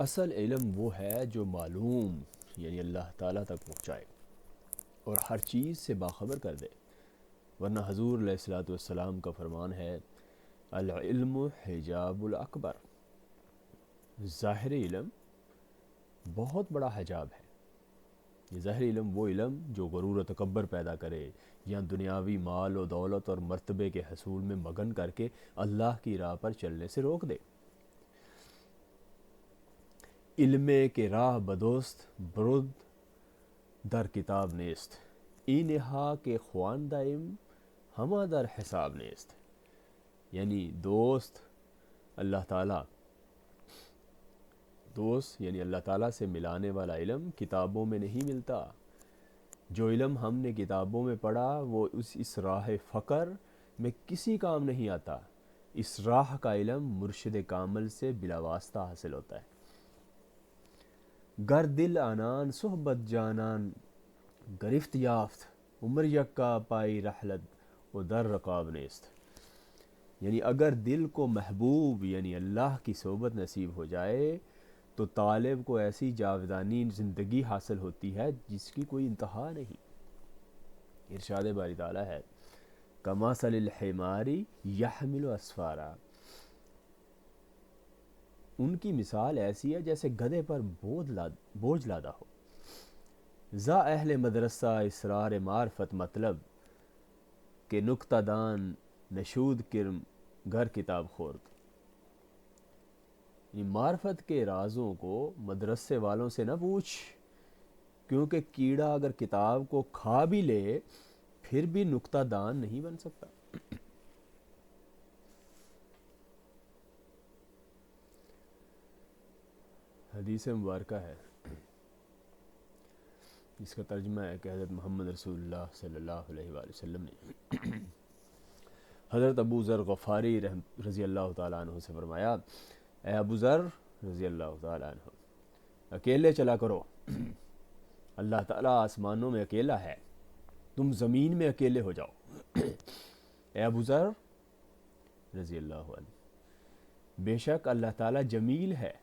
اصل علم وہ ہے جو معلوم یعنی اللہ تعالیٰ تک پہنچائے اور ہر چیز سے باخبر کر دے، ورنہ حضور علیہ الصلوۃ والسلام کا فرمان ہے العلم حجاب الاکبر، ظاہر علم بہت بڑا حجاب ہے۔ یہ ظاہر علم وہ علم جو غرور و تکبر پیدا کرے یا دنیاوی مال و دولت اور مرتبے کے حصول میں مگن کر کے اللہ کی راہ پر چلنے سے روک دے۔ علم کے راہ بدوست برد در کتاب نیست، اینہا کے خواندہ علم ہمہ در حساب نیست، یعنی دوست یعنی اللہ تعالیٰ سے ملانے والا علم کتابوں میں نہیں ملتا۔ جو علم ہم نے کتابوں میں پڑھا وہ اس راہ فقر میں کسی کام نہیں آتا۔ اس راہ کا علم مرشد کامل سے بلا واسطہ حاصل ہوتا ہے۔ گر دل آنان صحبت جانان گرفت یافت، عمر یکا پائی رحلت و در رقاب نیست، یعنی اگر دل کو محبوب یعنی اللہ کی صحبت نصیب ہو جائے تو طالب کو ایسی جاودانی زندگی حاصل ہوتی ہے جس کی کوئی انتہا نہیں۔ ارشاد باری تعالیٰ ہے کمثل الحمار یحمل اسفارا، ان کی مثال ایسی ہے جیسے گدھے پر بوجھ لادا ہو۔ ذا اہل مدرسہ اسرار معرفت مطلب کہ نکتہ دان نشود کرم گھر کتاب خورد، یہ معرفت کے رازوں کو مدرسے والوں سے نہ پوچھ، کیونکہ کیڑا اگر کتاب کو کھا بھی لے پھر بھی نکتہ دان نہیں بن سکتا۔ حدیث مبارکہ ہے جس کا ترجمہ ہے کہ حضرت محمد رسول اللہ صلی اللہ علیہ وآلہ وسلم نے حضرت ابو ذر غفاری رضی اللہ تعالیٰ عنہ سے فرمایا، اے ابو ذر رضی اللہ تعالیٰ عنہ، اکیلے چلا کرو، اللہ تعالیٰ آسمانوں میں اکیلا ہے، تم زمین میں اکیلے ہو جاؤ۔ اے ابو ذر رضی اللہ عنہ، بے شک اللہ تعالیٰ جمیل ہے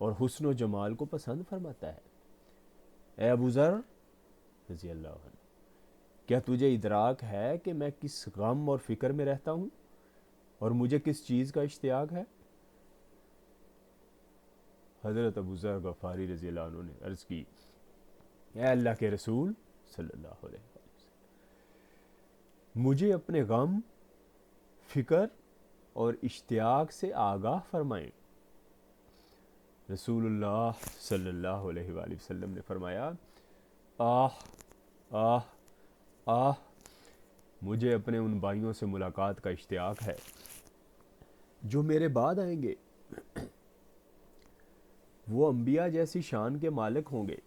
اور حسن و جمال کو پسند فرماتا ہے۔ اے ابو ذر رضی اللہ عنہ، کیا تجھے ادراک ہے کہ میں کس غم اور فکر میں رہتا ہوں اور مجھے کس چیز کا اشتیاق ہے؟ حضرت ابو ذر غفاری رضی اللہ عنہ نے عرض کی، اے اللہ کے رسول صلی اللہ علیہ وسلم، مجھے اپنے غم، فکر اور اشتیاق سے آگاہ فرمائیں۔ رسول اللہ صلی اللہ علیہ وآلہ وسلم نے فرمایا، آہ آہ آہ، مجھے اپنے ان بھائیوں سے ملاقات کا اشتیاق ہے جو میرے بعد آئیں گے، وہ انبیاء جیسی شان کے مالک ہوں گے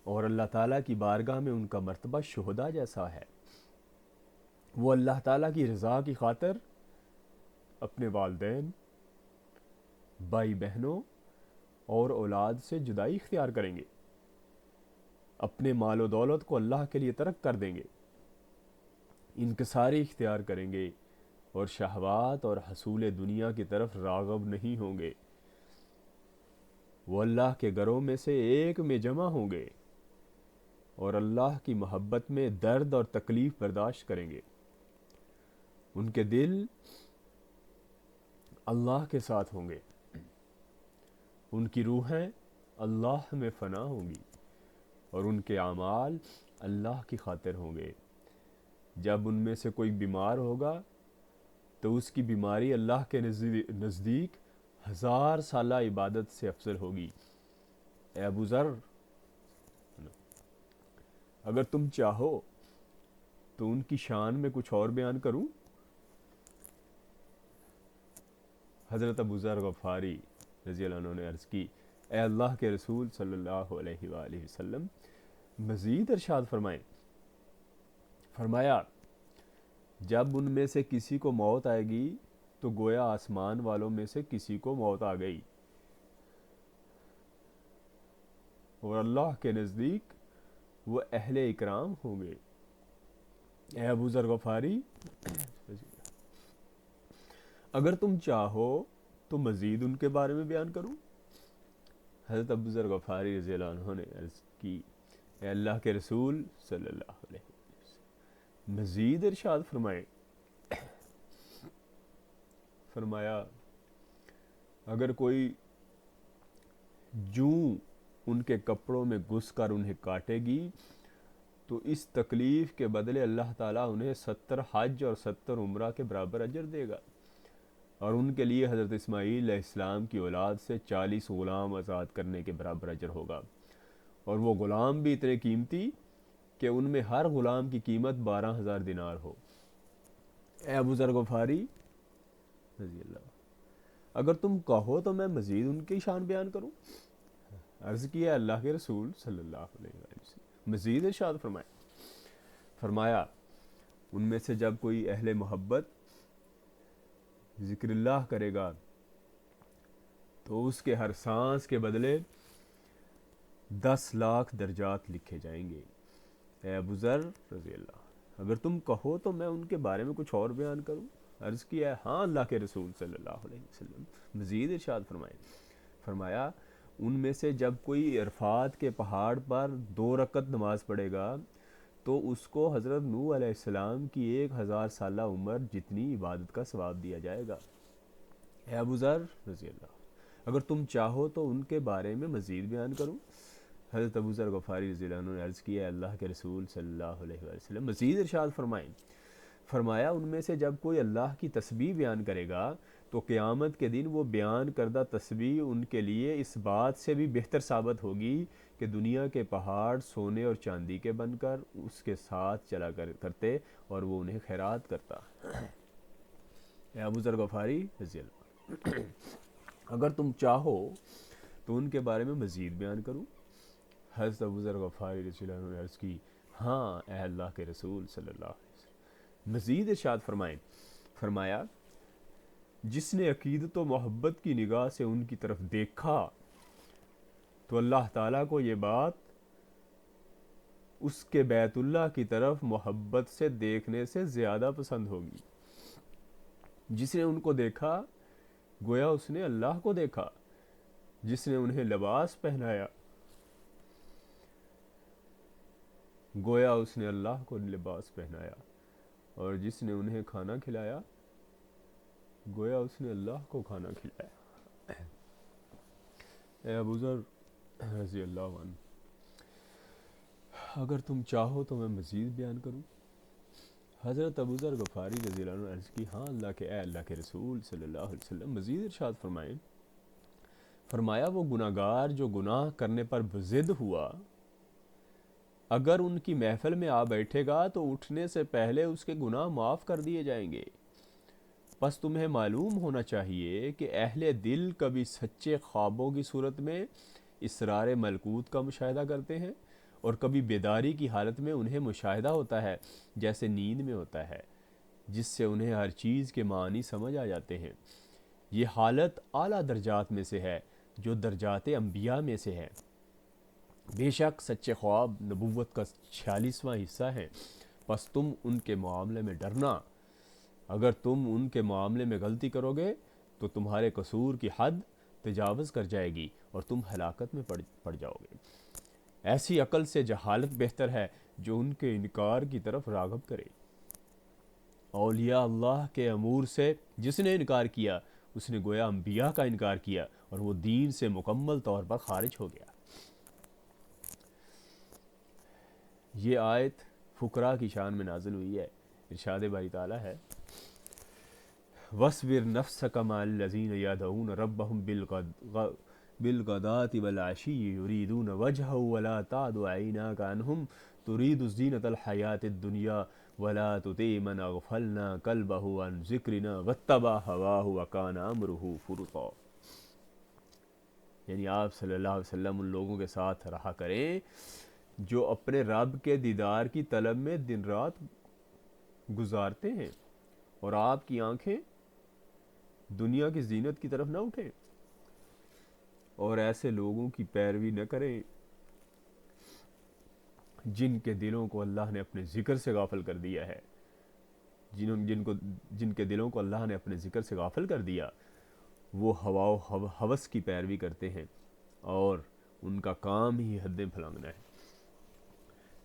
اور اللہ تعالیٰ کی بارگاہ میں ان کا مرتبہ شہداء جیسا ہے۔ وہ اللہ تعالیٰ کی رضا کی خاطر اپنے والدین، بھائی بہنوں اور اولاد سے جدائی اختیار کریں گے، اپنے مال و دولت کو اللہ کے لیے ترک کر دیں گے، انکساری اختیار کریں گے اور شہوات اور حصول دنیا کی طرف راغب نہیں ہوں گے۔ وہ اللہ کے گھروں میں سے ایک میں جمع ہوں گے اور اللہ کی محبت میں درد اور تکلیف برداشت کریں گے۔ ان کے دل اللہ کے ساتھ ہوں گے، ان کی روحیں اللہ میں فنا ہوں گی اور ان کے اعمال اللہ کی خاطر ہوں گے۔ جب ان میں سے کوئی بیمار ہوگا تو اس کی بیماری اللہ کے نزدیک 1000 سالہ عبادت سے افضل ہوگی۔ اے ابو ذر، اگر تم چاہو تو ان کی شان میں کچھ اور بیان کروں؟ حضرت ابو ذر غفاری رضی اللہ عنہ نے عرض کی، اے اللہ کے رسول صلی اللہ علیہ وآلہ وسلم، مزید ارشاد فرمائیں۔ فرمایا، جب ان میں سے کسی کو موت آئے گی تو گویا آسمان والوں میں سے کسی کو موت آ گئی، اور اللہ کے نزدیک وہ اہل اکرام ہوں گے۔ اے ابو ذر غفاری، اگر تم چاہو تو مزید ان کے بارے میں بیان کروں؟ حضرت ابو ذر غفاری رضی اللہ عنہ نے عرض کی اے اللہ کے رسول صلی اللہ علیہ وسلم مزید ارشاد فرمائیں۔ فرمایا اگر کوئی جوں ان کے کپڑوں میں گھس کر انہیں کاٹے گی تو اس تکلیف کے بدلے اللہ تعالیٰ انہیں 70 حج اور 70 عمرہ کے برابر اجر دے گا، اور ان کے لیے حضرت اسماعیل علیہ السلام کی اولاد سے 40 غلام آزاد کرنے کے برابر اجر ہوگا، اور وہ غلام بھی اتنے قیمتی کہ ان میں ہر غلام کی قیمت 12,000 دینار ہو۔ اے ابو ذر غفاری رضی اللہ، اگر تم کہو تو میں مزید ان کی شان بیان کروں؟ عرض کیا اللہ کے رسول صلی اللہ علیہ وسلم مزید ارشاد فرمائے۔ فرمایا ان میں سے جب کوئی اہل محبت ذکر اللہ کرے گا تو اس کے ہر سانس کے بدلے 10 لاکھ درجات لکھے جائیں گے۔ اے ابو ذر رضی اللہ، اگر تم کہو تو میں ان کے بارے میں کچھ اور بیان کروں؟ عرض کیا ہاں اللہ کے رسول صلی اللہ علیہ وسلم مزید ارشاد فرمائے۔ فرمایا ان میں سے جب کوئی عرفات کے پہاڑ پر 2 رکعت نماز پڑھے گا تو اس کو حضرت نوح علیہ السلام کی 1000 سالہ عمر جتنی عبادت کا ثواب دیا جائے گا۔ اے ابو ذر رضی اللہ، اگر تم چاہو تو ان کے بارے میں مزید بیان کروں؟ حضرت ابو ذر غفاری رضی اللہ عنہ نے عرض کیا اللہ کے رسول صلی اللہ علیہ وسلم مزید ارشاد فرمائیں۔ فرمایا ان میں سے جب کوئی اللہ کی تسبیح بیان کرے گا تو قیامت کے دن وہ بیان کردہ تسبیح ان کے لیے اس بات سے بھی بہتر ثابت ہوگی کہ دنیا کے پہاڑ سونے اور چاندی کے بن کر اس کے ساتھ چلا کرتے اور وہ انہیں خیرات کرتا۔ اے ابو ذر غفاری رضی اللہ، اگر تم چاہو تو ان کے بارے میں مزید بیان کروں؟ حضرت ابو ذر غفاری رضی اللہ عنہ نے عرض کی ہاں اے اللہ کے رسول صلی اللہ علیہ وسلم مزید ارشاد فرمائیں۔ فرمایا جس نے عقیدت و محبت کی نگاہ سے ان کی طرف دیکھا تو اللہ تعالیٰ کو یہ بات اس کے بیت اللہ کی طرف محبت سے دیکھنے سے زیادہ پسند ہوگی۔ جس نے ان کو دیکھا گویا اس نے اللہ کو دیکھا، جس نے انہیں لباس پہنایا گویا اس نے اللہ کو لباس پہنایا، اور جس نے انہیں کھانا کھلایا گویا اس نے اللہ کو کھانا کھلایا۔ اے ابو ذر رضی اللہ عنہ، اگر تم چاہو تو میں مزید بیان کروں؟ حضرت ابو ذر غفاری رضی اللہ عنہ نے عرض کی ہاں اے اللہ کے رسول صلی اللہ علیہ وسلم مزید ارشاد فرمائیں۔ فرمایا وہ گناہگار جو گناہ کرنے پر بضد ہوا اگر ان کی محفل میں آ بیٹھے گا تو اٹھنے سے پہلے اس کے گناہ معاف کر دیے جائیں گے۔ پس تمہیں معلوم ہونا چاہیے کہ اہل دل کبھی سچے خوابوں کی صورت میں اسرار ملکوت کا مشاہدہ کرتے ہیں اور کبھی بیداری کی حالت میں انہیں مشاہدہ ہوتا ہے جیسے نیند میں ہوتا ہے، جس سے انہیں ہر چیز کے معنی سمجھ آ جاتے ہیں۔ یہ حالت اعلیٰ درجات میں سے ہے جو درجات انبیاء میں سے ہے۔ بے شک سچے خواب نبوت کا 46واں حصہ ہیں، پس تم ان کے معاملے میں ڈرنا۔ اگر تم ان کے معاملے میں غلطی کرو گے تو تمہارے قصور کی حد تجاوز کر جائے گی اور تم ہلاکت میں پڑ جاؤ گے۔ ایسی عقل سے جہالت بہتر ہے جو ان کے انکار کی طرف راغب کرے۔ اولیاء اللہ کے امور سے جس نے انکار کیا اس نے گویا انبیاء کا انکار کیا اور وہ دین سے مکمل طور پر خارج ہو گیا۔ یہ آیت فقراء کی شان میں نازل ہوئی ہے۔ ارشاد باری تعالیٰ ہے وَاصْبِرْ نَفْسَكَ مَعَ الَّذِينَ يَدْعُونَ رَبَّهُمْ بِالْغَدَاةِ وَالْعَشِيِّ يُرِيدُونَ وَجْهَهُ وَلَا تَعْدُ عَيْنَاكَ عَنْهُمْ تُرِيدُ زِينَةَ الْحَيَاةِ الدُّنْيَا وَلَا تُطِعْ مَنْ أَغْفَلْنَا قَلْبَهُ عَنْ ذِكْرِنَا وَاتَّبَعَ هَوَاهُ وَكَانَ أَمْرُهُ فُرُطًا۔ یعنی آپ صلی اللہ علیہ وسلم ان لوگوں کے ساتھ رہا کریں جو اپنے رب کے دیدار کی طلب میں دن رات گزارتے ہیں اور آپ کی آنکھیں دنیا کی زینت کی طرف نہ اٹھیں، اور ایسے لوگوں کی پیروی نہ کریں جن کے دلوں کو اللہ نے اپنے ذکر سے غافل کر دیا ہے، جن کے دلوں کو اللہ نے اپنے ذکر سے غافل کر دیا وہ ہوا و ہوس کی پیروی کرتے ہیں اور ان کا کام ہی حدیں پھلانگنا ہے۔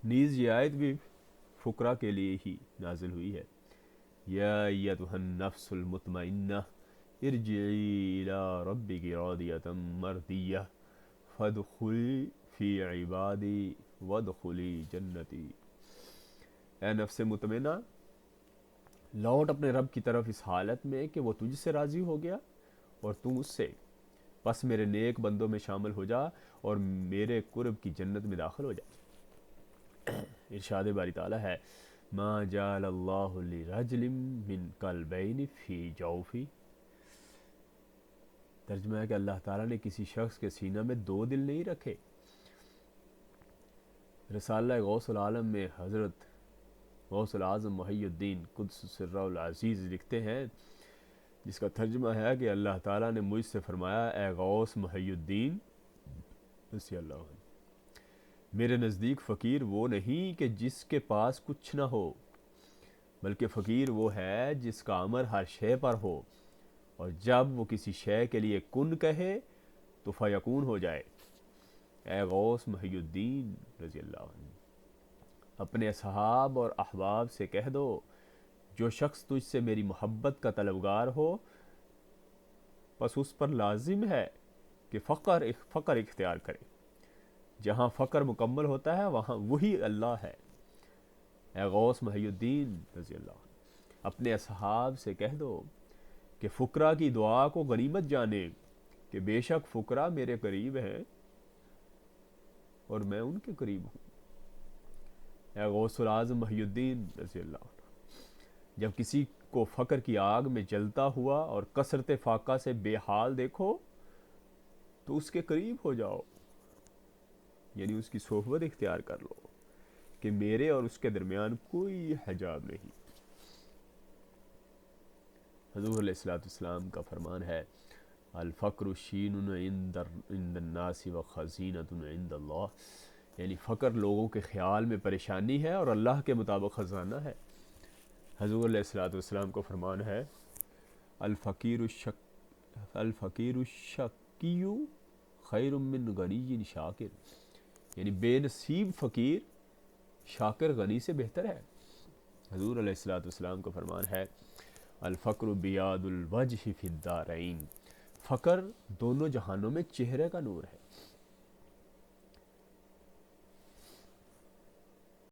نیز یہ آیت بھی فقراء کے لیے ہی نازل ہوئی ہے۔ یا ایتھا النفس المطمئنہ ارجعی الی ربک راضیۃ مرضیہ فادخلی فی عبادی وادخلی جنتی۔ اے نفس مطمئنہ، لوٹ اپنے رب کی طرف اس حالت میں کہ وہ تجھ سے راضی ہو گیا اور تم اس سے، پس میرے نیک بندوں میں شامل ہو جا اور میرے قرب کی جنت میں داخل ہو جا۔ ارشاد باری تعالیٰ ہے، ما جعل اللہ لرجل من قلبین فی جوفی۔ ترجمہ ہے کہ اللہ تعالیٰ نے کسی شخص کے سینہ میں دو دل نہیں رکھے۔ رسالہ غوث العالم میں حضرت غوث العظم محی الدین قدس سرہ العزیز لکھتے ہیں، جس کا ترجمہ ہے کہ اللہ تعالیٰ نے مجھ سے فرمایا، اے غوث محی الدین رضی اللہ عنہ، میرے نزدیک فقیر وہ نہیں کہ جس کے پاس کچھ نہ ہو، بلکہ فقیر وہ ہے جس کا امر ہر شے پر ہو، اور جب وہ کسی شے کے لیے کن کہے تو فیکون ہو جائے۔ اے غوث محی الدین رضی اللہ عنہ، اپنے اصحاب اور احباب سے کہہ دو، جو شخص تجھ سے میری محبت کا طلبگار ہو، پس اس پر لازم ہے کہ فقر اختیار کرے۔ جہاں فقر مکمل ہوتا ہے وہاں وہی اللہ ہے۔ اے غوث محی الدین رضی اللہ عنہ، اپنے اصحاب سے کہہ دو کہ فقراء کی دعا کو غنیمت جانے کہ بے شک فقراء میرے قریب ہیں اور میں ان کے قریب ہوں۔ اے غوث العظم محی الدین رضی اللہ عنہ، جب کسی کو فقر کی آگ میں جلتا ہوا اور کثرت فاقہ سے بے حال دیکھو تو اس کے قریب ہو جاؤ، یعنی اس کی صحبت اختیار کر لو کہ میرے اور اس کے درمیان کوئی حجاب نہیں۔ حضور علیہ السلام کا فرمان ہے، الفقر شین عند الناس و خزینۃ عند اللہ، یعنی فقر لوگوں کے خیال میں پریشانی ہے اور اللہ کے مطابق خزانہ ہے۔ حضور علیہ السلام کو فرمان ہے، الفقیر الشقی خیر من غنی شاکر، یعنی بے نصیب فقیر شاکر غنی سے بہتر ہے۔ حضور علیہ السلام کا فرمان ہے، الفقر بیاض الوجہ فی الدارین، فقر دونوں جہانوں میں چہرے کا نور ہے۔